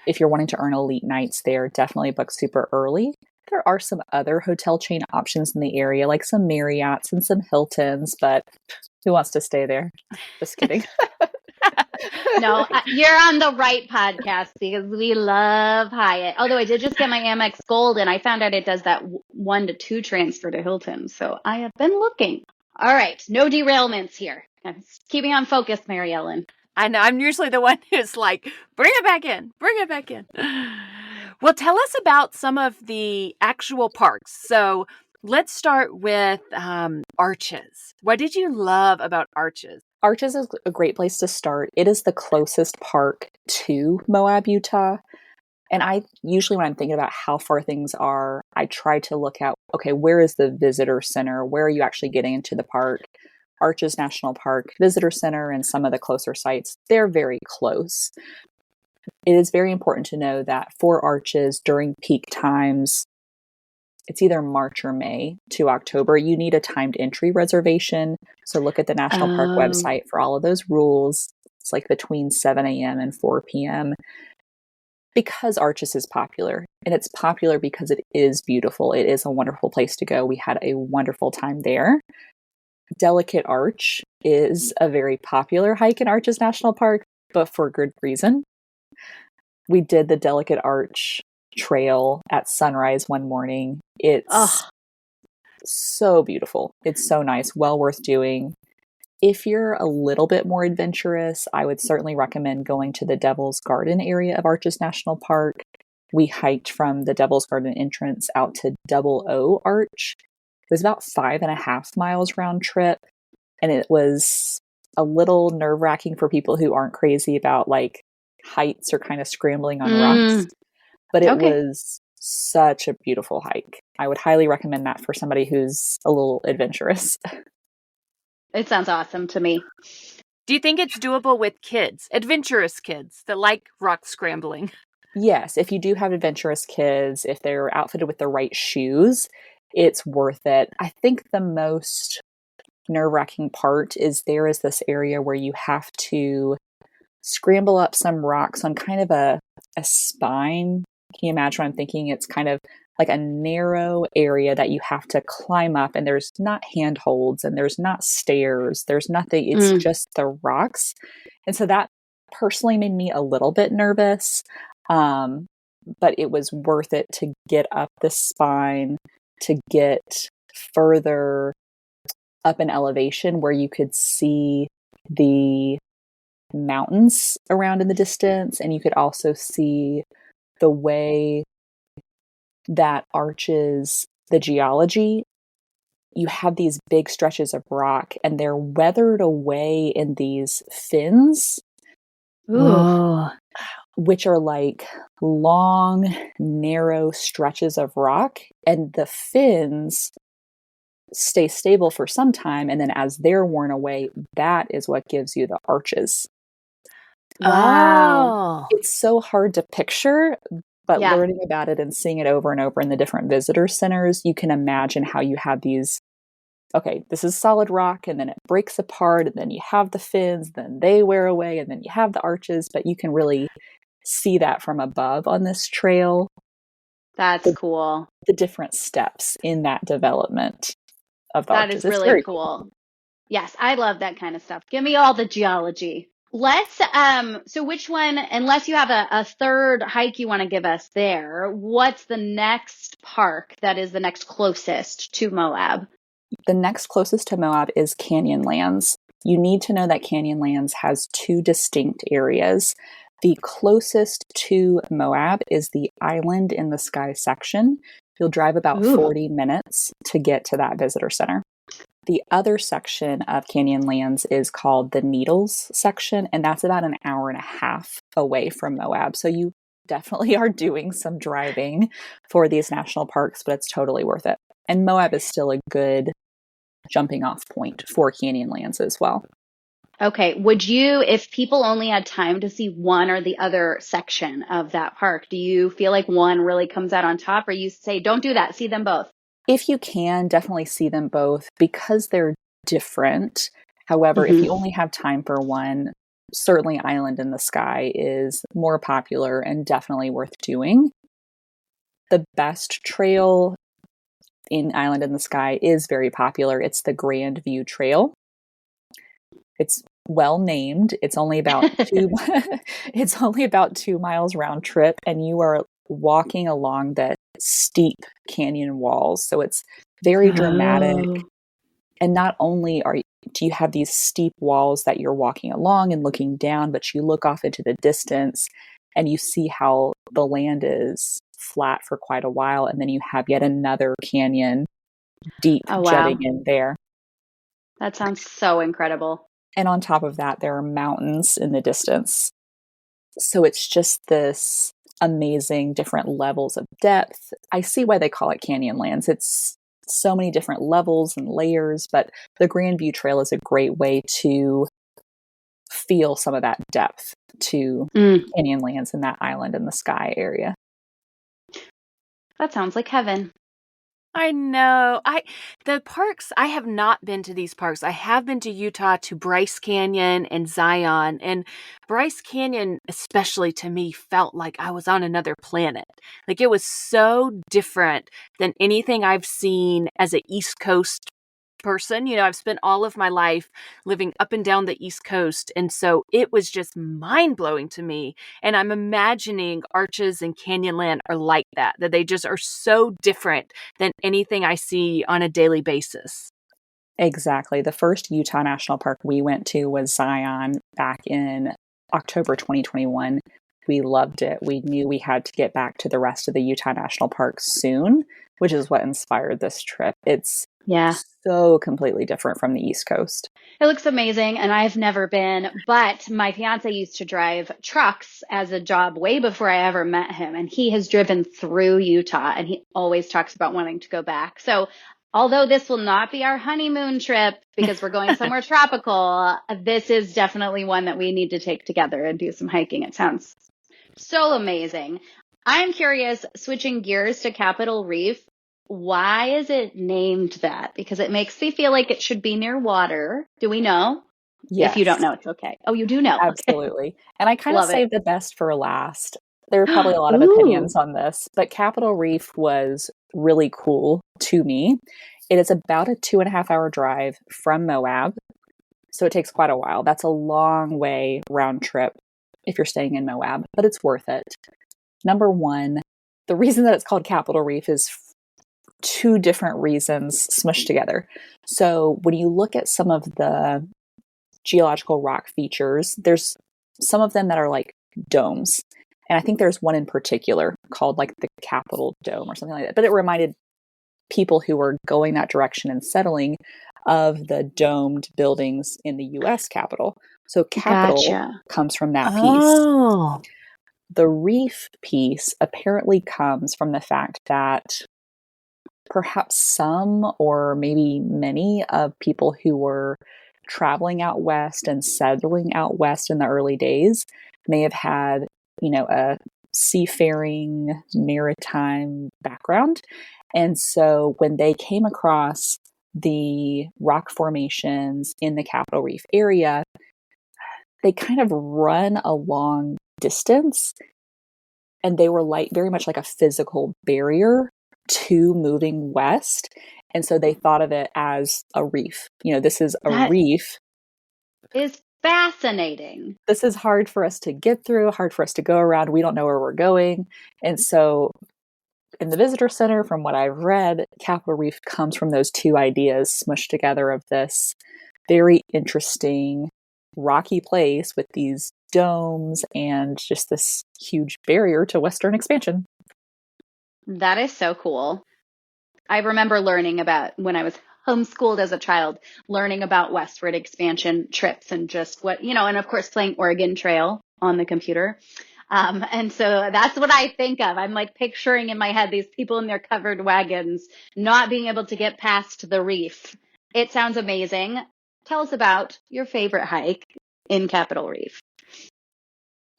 if you're wanting to earn elite nights there, definitely book super early. There are some other hotel chain options in the area, like some Marriotts and some Hiltons, but who wants to stay there? Just kidding. No, you're on the right podcast because we love Hyatt. Although I did just get my Amex Gold and I found out it does that 1 to 2 transfer to Hilton. So I have been looking. All right. No derailments here. Keep me on focus, Mary Ellen. I know. I'm usually the one who's like, bring it back in. Bring it back in. Well, tell us about some of the actual parks. So let's start with Arches. What did you love about Arches? Arches is a great place to start. It is the closest park to Moab, Utah. And I usually, when I'm thinking about how far things are, I try to look at, okay, where is the visitor center? Where are you actually getting into the park? Arches National Park Visitor Center and some of the closer sites, they're very close. It is very important to know that for Arches during peak times, it's either March or May to October, you need a timed entry reservation. So look at the National Park website for all of those rules. It's like between 7 a.m. and 4 p.m. Because Arches is popular, and it's popular because it is beautiful. It is a wonderful place to go. We had a wonderful time there. Delicate Arch is a very popular hike in Arches National Park, but for good reason. We did the Delicate Arch trail at sunrise one morning. It's so beautiful. It's so nice. Well worth doing. If you're a little bit more adventurous, I would certainly recommend going to the Devil's Garden area of Arches National Park. We hiked from the Devil's Garden entrance out to Double O Arch. was about 5.5 miles round trip. And it was a little nerve-wracking for people who aren't crazy about like heights or kind of scrambling on rocks. But it was such a beautiful hike. I would highly recommend that for somebody who's a little adventurous. It sounds awesome to me. Do you think it's doable with kids, adventurous kids that like rock scrambling? Yes, if you do have adventurous kids, if they're outfitted with the right shoes, it's worth it. I think the most nerve-wracking part is there is this area where you have to scramble up some rocks on kind of a spine. Can you imagine what I'm thinking? It's kind of like a narrow area that you have to climb up, and there's not handholds and there's not stairs. There's nothing. It's just the rocks. And so that personally made me a little bit nervous. But it was worth it to get up the spine, to get further up in elevation where you could see the mountains around in the distance, and you could also see the way that arches the geology. You have these big stretches of rock, and they're weathered away in these fins, which are like long, narrow stretches of rock, and the fins stay stable for some time, and then as they're worn away, that is what gives you the arches. Wow. It's so hard to picture, but learning about it and seeing it over and over in the different visitor centers, you can imagine how you have these, okay, this is solid rock, and then it breaks apart, and then you have the fins, then they wear away, and then you have the arches, but you can really see that from above on this trail. That's cool. The different steps in that development of the arches. That is really cool. Yes, I love that kind of stuff. Give me all the geology. Let's, so which one, unless you have a third hike you want to give us there, what's the next park that is the next closest to Moab? The next closest to Moab is Canyonlands. You need to know that Canyonlands has two distinct areas. The closest to Moab is the Island in the Sky section. You'll drive about 40 minutes to get to that visitor center. The other section of Canyonlands is called the Needles section, and that's about an hour and a half away from Moab. So you definitely are doing some driving for these national parks, but it's totally worth it. And Moab is still a good jumping off point for Canyonlands as well. Okay. Would you, if people only had time to see one or the other section of that park, do you feel like one really comes out on top, or you say, don't do that, see them both? If you can, definitely see them both because they're different. However, if you only have time for one, certainly Island in the Sky is more popular and definitely worth doing. The best trail in Island in the Sky is very popular. It's the Grand View Trail. It's well named. It's only about it's only about 2 miles round trip, and you are walking along the steep canyon walls. So it's very dramatic. And not only do you have these steep walls that you're walking along and looking down, but you look off into the distance and you see how the land is flat for quite a while, and then you have yet another canyon deep jutting in there. That sounds so incredible. And on top of that, there are mountains in the distance. So it's just this amazing different levels of depth. I see why they call it Canyonlands. It's so many different levels and layers, but the Grand View Trail is a great way to feel some of that depth to Canyonlands in that Island in the Sky area. That sounds like heaven. I know. The parks, I have not been to these parks. I have been to Utah to Bryce Canyon and Zion. And Bryce Canyon, especially to me, felt like I was on another planet. Like it was so different than anything I've seen as an East Coast person. You know, I've spent all of my life living up and down the East Coast. And so it was just mind blowing to me. And I'm imagining Arches and Canyonland are like that they just are so different than anything I see on a daily basis. Exactly. The first Utah National Park we went to was Zion back in October 2021. We loved it. We knew we had to get back to the rest of the Utah National Parks soon. which is what inspired this trip. It's Yeah. so completely different from the East Coast. It looks amazing, and I've never been, but my fiance used to drive trucks as a job way before I ever met him, and he has driven through Utah, and he always talks about wanting to go back. So, although this will not be our honeymoon trip because we're going somewhere tropical, this is definitely one that we need to take together and do some hiking. It sounds so amazing. I'm curious, switching gears to Capitol Reef, why is it named that? Because it makes me feel like it should be near water. Do we know? If you don't Yes, know, it's okay. Oh, you do know. Okay. absolutely. And I kind of Love it. saved the best for last. There are probably a lot of Ooh, opinions on this, but Capitol Reef was really cool to me. It is about a 2.5 hour drive from Moab. So it takes quite a while. That's a long way round trip if you're staying in Moab, but it's worth it. Number one, the reason that it's called Capitol Reef is two different reasons smushed together. So when you look at some of the geological rock features, there's some of them that are like domes. And I think there's one in particular called like the Capitol Dome or something like that. But it reminded people who were going that direction and settling of the domed buildings in the US Capitol. So Capitol gotcha. comes from that piece. Oh. The reef piece apparently comes from the fact that perhaps some or maybe many of people who were traveling out west and settling out west in the early days may have had, a seafaring maritime background. And so when they came across the rock formations in the Capitol Reef area, they kind of run a long distance, and they were like very much like a physical barrier to moving west. And so they thought of it as a reef. This is a That reef. is fascinating. This is hard for us to get through, hard for us to go around. We don't know where we're going. And so in the visitor center, from what I've read, Capitol Reef comes from those two ideas smushed together of this very interesting rocky place with these domes and just this huge barrier to Western expansion. That is so cool. I remember learning about when I was homeschooled as a child, learning about westward expansion trips and just what, and of course playing Oregon Trail on the computer. And so that's what I think of. I'm like picturing in my head these people in their covered wagons not being able to get past the reef. It sounds amazing. Tell us about your favorite hike in Capitol Reef.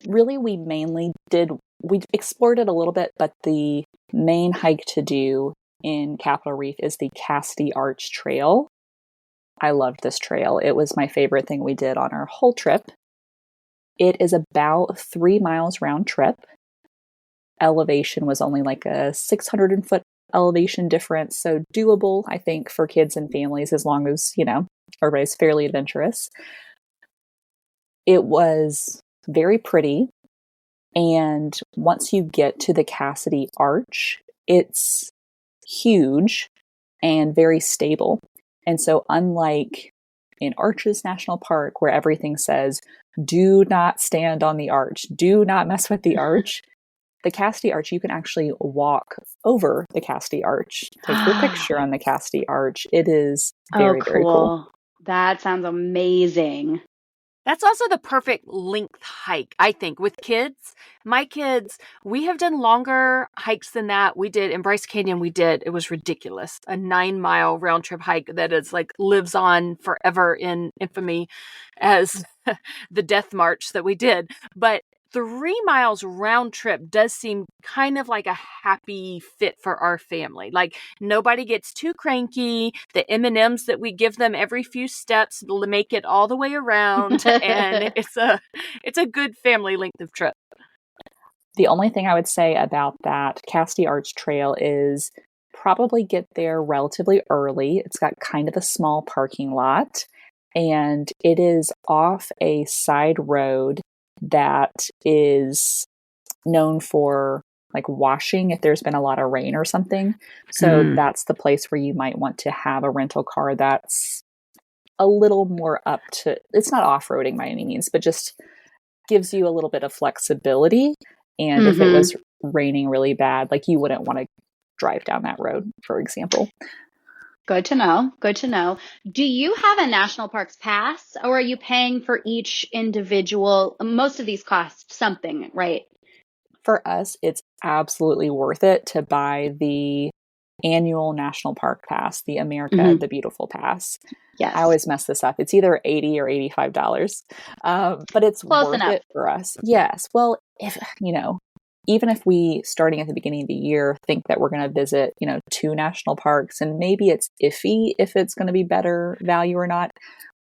Really, we explored it a little bit, but the main hike to do in Capitol Reef is the Cassidy Arch Trail. I loved this trail. It was my favorite thing we did on our whole trip. It is about 3 miles round trip. Elevation was only like a 600-foot elevation difference, so doable, I think, for kids and families as long as, everybody's fairly adventurous. It was very pretty, and once you get to the Cassidy Arch, it's huge and very stable. And so unlike in Arches National Park, where everything says, do not stand on the arch, do not mess with the arch, the Cassidy Arch, you can actually walk over the Cassidy Arch, take your picture on the Cassidy Arch. It is very, very cool. That sounds amazing. That's also the perfect length hike, I think, with kids. My kids, we have done longer hikes than that. We did in Bryce Canyon, it was ridiculous. A 9-mile round trip hike that is like lives on forever in infamy as the death march that we did. But 3 miles round trip does seem kind of like a happy fit for our family. Like nobody gets too cranky. The M&Ms that we give them every few steps make it all the way around, and it's a good family length of trip. The only thing I would say about that Cassidy Arch Trail is probably get there relatively early. It's got kind of a small parking lot, and it is off a side road that is known for like washing if there's been a lot of rain or something. So that's the place where you might want to have a rental car that's a little more up to, it's not off-roading by any means, but just gives you a little bit of flexibility. And if it was raining really bad, like you wouldn't want to drive down that road, for example. Good to know. Good to know. Do you have a national parks pass, or are you paying for each individual? Most of these cost something, right? For us, it's absolutely worth it to buy the annual national park pass, the America Hmm. the Beautiful pass. I Yes. always mess this up. It's either $80 or $85, but it's Close worth enough. it for us. Yes. Well, if even if we, starting at the beginning of the year, think that we're going to visit, 2 national parks, and maybe it's iffy if it's going to be better value or not,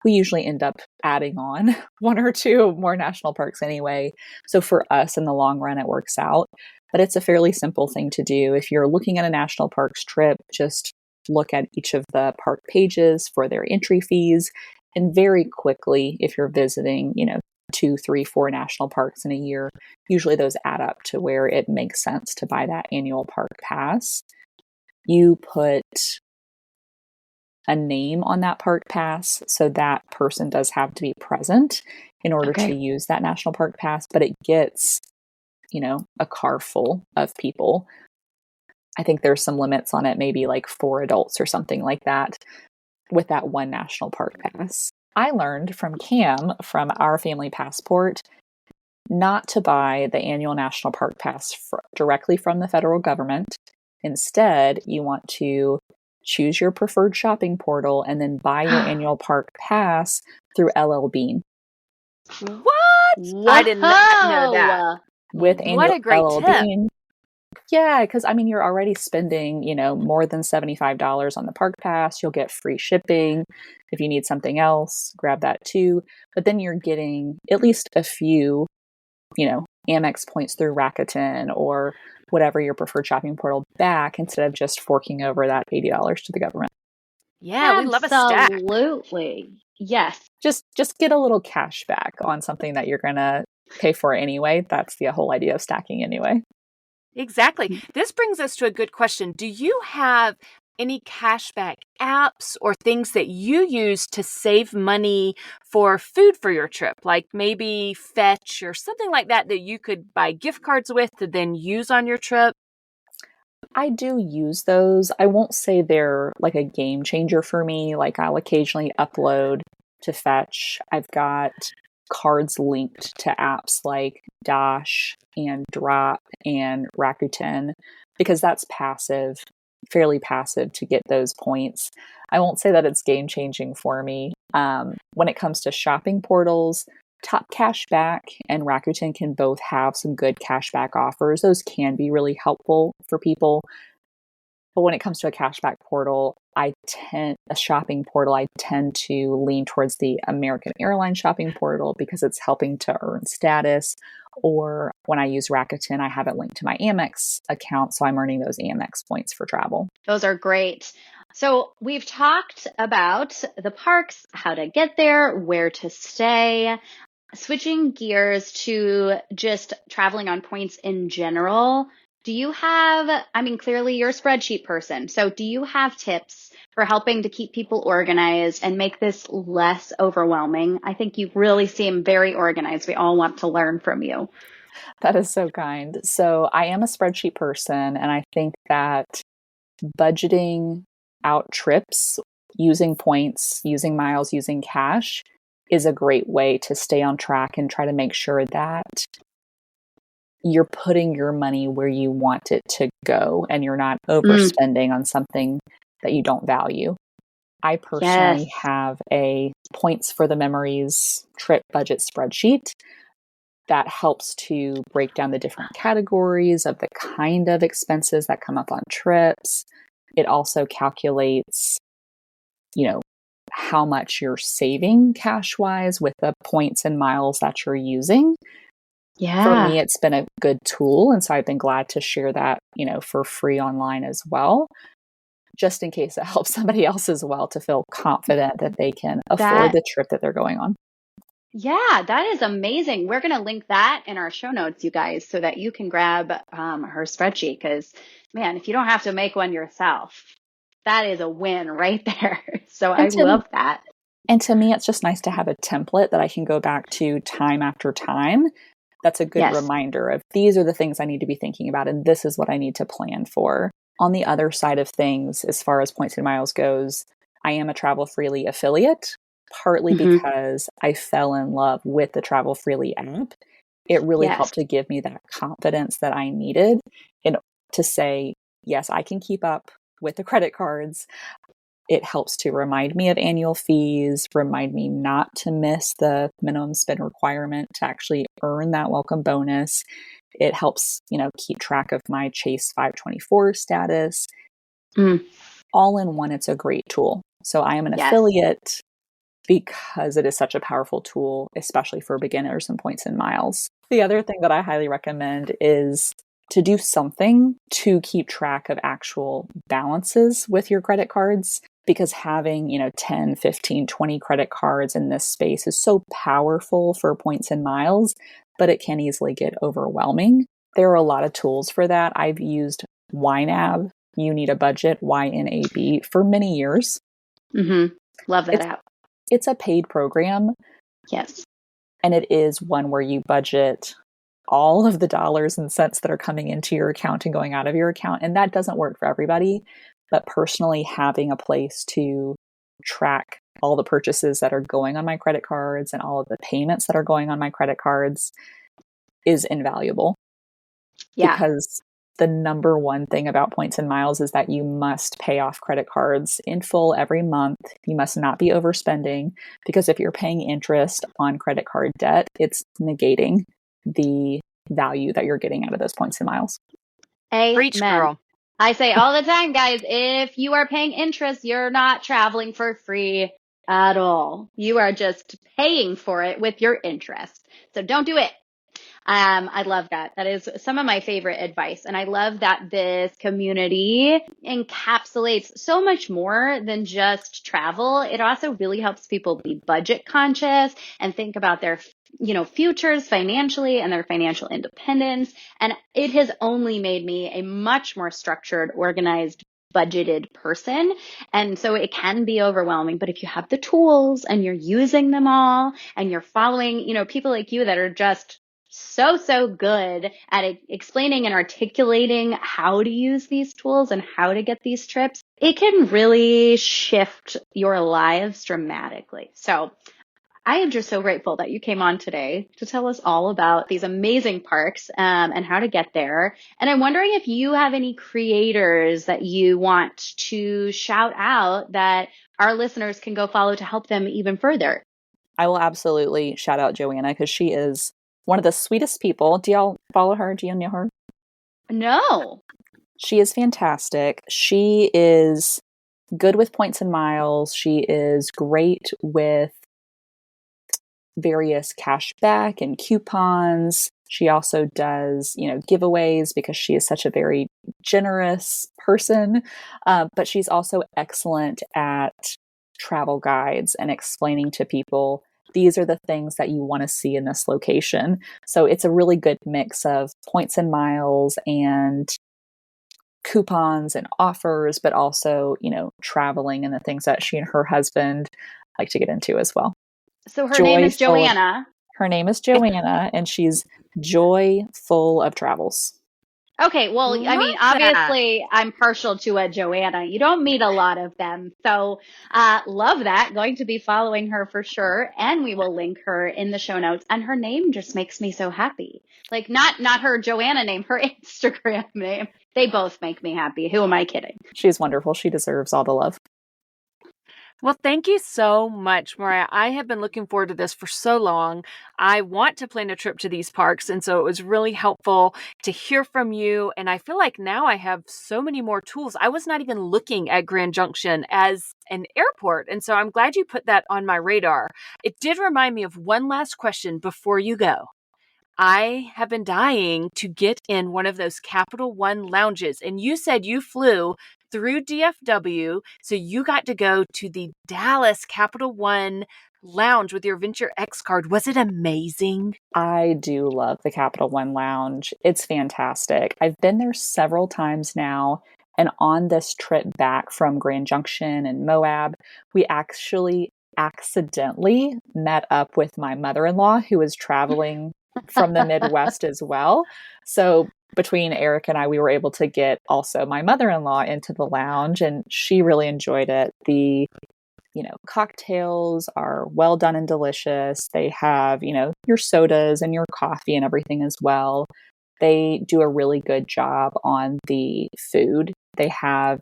we usually end up adding on 1 or 2 more national parks anyway. So for us, in the long run, it works out. But it's a fairly simple thing to do. If you're looking at a national parks trip, just look at each of the park pages for their entry fees. And very quickly, if you're visiting, 2, 3, 4 national parks in a year, usually those add up to where it makes sense to buy that annual park pass. You put a name on that park pass, so that person does have to be present in order to Okay. use that national park pass, but it gets, a car full of people. I think there's some limits on it, maybe like 4 adults or something like that, with that one national park pass. I learned from Cam, from our family passport, not to buy the annual national park pass directly from the federal government. Instead, you want to choose your preferred shopping portal and then buy your annual park pass through LL Bean. What? I did not know that. Whoa! With What annual a great LL tip. Bean. Yeah, because you're already spending, more than $75 on the park pass. You'll get free shipping. If you need something else, grab that too. But then you're getting at least a few, Amex points through Rakuten or whatever your preferred shopping portal back, instead of just forking over that $80 to the government. Yeah, we love a stack. Absolutely. Yes. Just get a little cash back on something that you're going to pay for anyway. That's the whole idea of stacking anyway. Exactly. This brings us to a good question. Do you have any cashback apps or things that you use to save money for food for your trip? Like maybe Fetch or something like that you could buy gift cards with to then use on your trip? I do use those. I won't say they're like a game changer for me. Like, I'll occasionally upload to Fetch. I've got cards linked to apps like Dash and Drop and Rakuten, because that's passive, fairly passive to get those points. I won't say that it's game changing for me. When it comes to shopping portals, Top Cashback and Rakuten can both have some good cashback offers. Those can be really helpful for people. But when it comes to a cashback portal, a shopping portal, I tend to lean towards the American Airlines shopping portal because it's helping to earn status. Or when I use Rakuten, I have it linked to my Amex account, so I'm earning those Amex points for travel. Those are great. So we've talked about the parks, how to get there, where to stay. Switching gears to just traveling on points in general, do you have, clearly you're a spreadsheet person. So do you have tips for helping to keep people organized and make this less overwhelming? I think you really seem very organized. We all want to learn from you. That is so kind. So I am a spreadsheet person, and I think that budgeting out trips, using points, using miles, using cash is a great way to stay on track and try to make sure that you're putting your money where you want it to go and you're not overspending on something that you don't value. I personally have a points for the memories trip budget spreadsheet that helps to break down the different categories of the kind of expenses that come up on trips. It also calculates, how much you're saving cash-wise with the points and miles that you're using. Yeah. For me, it's been a good tool, and so I've been glad to share that, for free online as well, just in case it helps somebody else as well to feel confident that they can afford the trip that they're going on. Yeah, that is amazing. We're going to link that in our show notes, you guys, so that you can grab her spreadsheet. Because, man, if you don't have to make one yourself, that is a win right there. So I love that. And to me, it's just nice to have a template that I can go back to time after time. That's a good reminder of, these are the things I need to be thinking about, and this is what I need to plan for. On the other side of things, as far as points and miles goes, I am a Travel Freely affiliate, partly because I fell in love with the Travel Freely app. It really Yes. helped to give me that confidence that I needed to say, yes, I can keep up with the credit cards. It helps to remind me of annual fees, remind me not to miss the minimum spend requirement to actually earn that welcome bonus. It helps, keep track of my Chase 524 status. All in one, it's a great tool. So I am an affiliate because it is such a powerful tool, especially for beginners and points and miles. The other thing that I highly recommend is to do something to keep track of actual balances with your credit cards, because having, 10, 15, 20 credit cards in this space is so powerful for points and miles, but it can easily get overwhelming. There are a lot of tools for that. I've used YNAB, You Need a Budget, YNAB, for many years. Love that app. It's a paid program. Yes. And it is one where you budget all of the dollars and cents that are coming into your account and going out of your account. And that doesn't work for everybody. But personally, having a place to track all the purchases that are going on my credit cards and all of the payments that are going on my credit cards is invaluable. Yeah. Because the number one thing about points and miles is that you must pay off credit cards in full every month. You must not be overspending, because if you're paying interest on credit card debt, it's negating the value that you're getting out of those points and miles. Preach, girl. I say all the time, guys, if you are paying interest, you're not traveling for free at all. You are just paying for it with your interest. So don't do it. I love that. That is some of my favorite advice. And I love that this community encapsulates so much more than just travel. It also really helps people be budget conscious and think about their futures financially and their financial independence. And it has only made me a much more structured, organized, budgeted person. And so it can be overwhelming, but if you have the tools and you're using them all and you're following, people like you that are just so good at explaining and articulating how to use these tools and how to get these trips, it can really shift your lives dramatically. So I am just so grateful that you came on today to tell us all about these amazing parks and how to get there. And I'm wondering if you have any creators that you want to shout out that our listeners can go follow to help them even further. I will absolutely shout out Joanna, because she is one of the sweetest people. Do y'all follow her? Do you know her? No. She is fantastic. She is good with points and miles. She is great with various cash back and coupons. She also does, giveaways, because she is such a very generous person. But she's also excellent at travel guides and explaining to people, these are the things that you want to see in this location. So it's a really good mix of points and miles and coupons and offers, but also, traveling and the things that she and her husband like to get into as well. So her name is Joanna. Her name is Joanna, and she's joyful of travels. Okay, well, I mean, obviously, I'm partial to a Joanna. You don't meet a lot of them. So love that. Going to be following her for sure. And we will link her in the show notes. And her name just makes me so happy. Like, not her Joanna name, her Instagram name. They both make me happy. Who am I kidding? She's wonderful. She deserves all the love. Well, thank you so much, Mariah. I have been looking forward to this for so long. I want to plan a trip to these parks, and so it was really helpful to hear from you. And I feel like now I have so many more tools. I was not even looking at Grand Junction as an airport, and so I'm glad you put that on my radar. It did remind me of one last question before you go. I have been dying to get in one of those Capital One lounges, and you said you flew through DFW, so you got to go to the Dallas Capital One lounge with your Venture X card. Was it amazing? I do love the Capital One lounge. It's fantastic. I've been there several times now, and on this trip back from Grand Junction and Moab, we actually accidentally met up with my mother-in-law, who was traveling from the Midwest as well. So between Eric and I, we were able to get also my mother-in-law into the lounge, and she really enjoyed it. The cocktails are well done and delicious. They have, your sodas and your coffee and everything as well. They do a really good job on the food. They have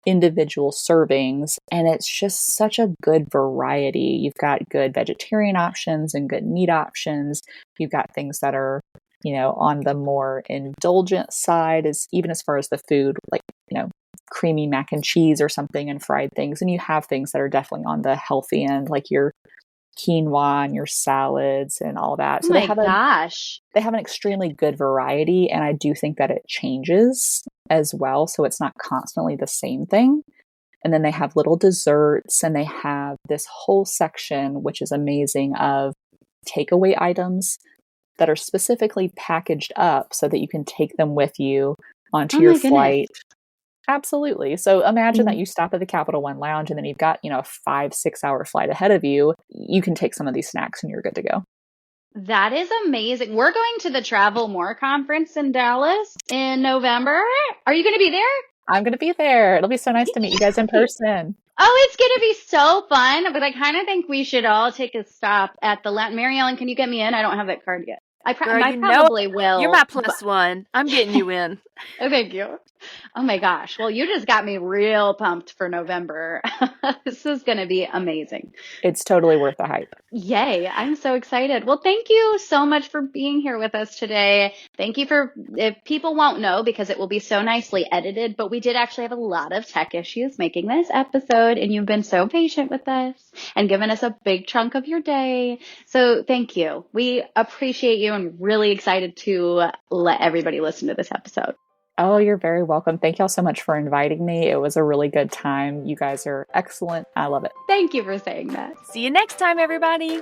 individual servings, and it's just such a good variety. You've got good vegetarian options and good meat options. You've got things that are, on the more indulgent side, even as far as the food, like, creamy mac and cheese or something and fried things. And you have things that are definitely on the healthy end, like your quinoa and your salads and all that. So oh my gosh. They have an extremely good variety, and I do think that it changes as well, so it's not constantly the same thing. And then they have little desserts, and they have this whole section, which is amazing, of takeaway items that are specifically packaged up so that you can take them with you onto your flight. Absolutely. So imagine that you stop at the Capital One Lounge, and then you've got, a 5-6 hour flight ahead of you. You can take some of these snacks and you're good to go. That is amazing. We're going to the Travel More conference in Dallas in November. Are you going to be there? I'm going to be there. It'll be so nice to meet you guys in person. Oh, it's going to be so fun. But I kind of think we should all take a stop at the lounge. Mary Ellen, can you get me in? I don't have that card yet. I probably will. You're my plus one. I'm getting you in. Oh, thank you. Oh my gosh. Well, you just got me real pumped for November. This is going to be amazing. It's totally worth the hype. Yay. I'm so excited. Well, thank you so much for being here with us today. Thank you if people won't know because it will be so nicely edited, but we did actually have a lot of tech issues making this episode, and you've been so patient with us and given us a big chunk of your day. So thank you. We appreciate you and really excited to let everybody listen to this episode. Oh, you're very welcome. Thank y'all so much for inviting me. It was a really good time. You guys are excellent. I love it. Thank you for saying that. See you next time, everybody.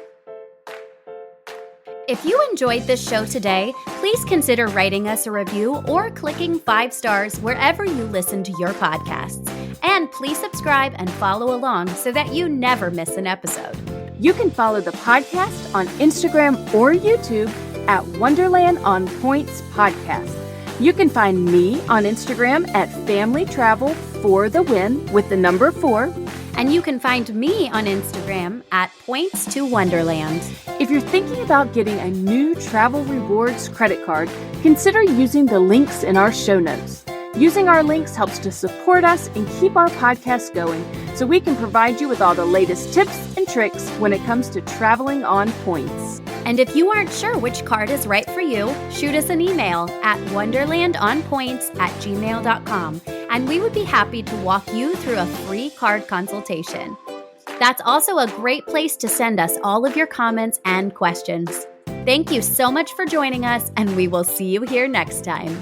If you enjoyed this show today, please consider writing us a review or clicking 5 stars wherever you listen to your podcasts. And please subscribe and follow along so that you never miss an episode. You can follow the podcast on Instagram or YouTube at Wonderland on Points Podcast. You can find me on Instagram at Family Travel for the Win with the number 4. And you can find me on Instagram at Points to Wonderland. If you're thinking about getting a new Travel Rewards credit card, consider using the links in our show notes. Using our links helps to support us and keep our podcast going so we can provide you with all the latest tips and tricks when it comes to traveling on points. And if you aren't sure which card is right for you, shoot us an email at wonderlandonpoints@gmail.com, and we would be happy to walk you through a free card consultation. That's also a great place to send us all of your comments and questions. Thank you so much for joining us, and we will see you here next time.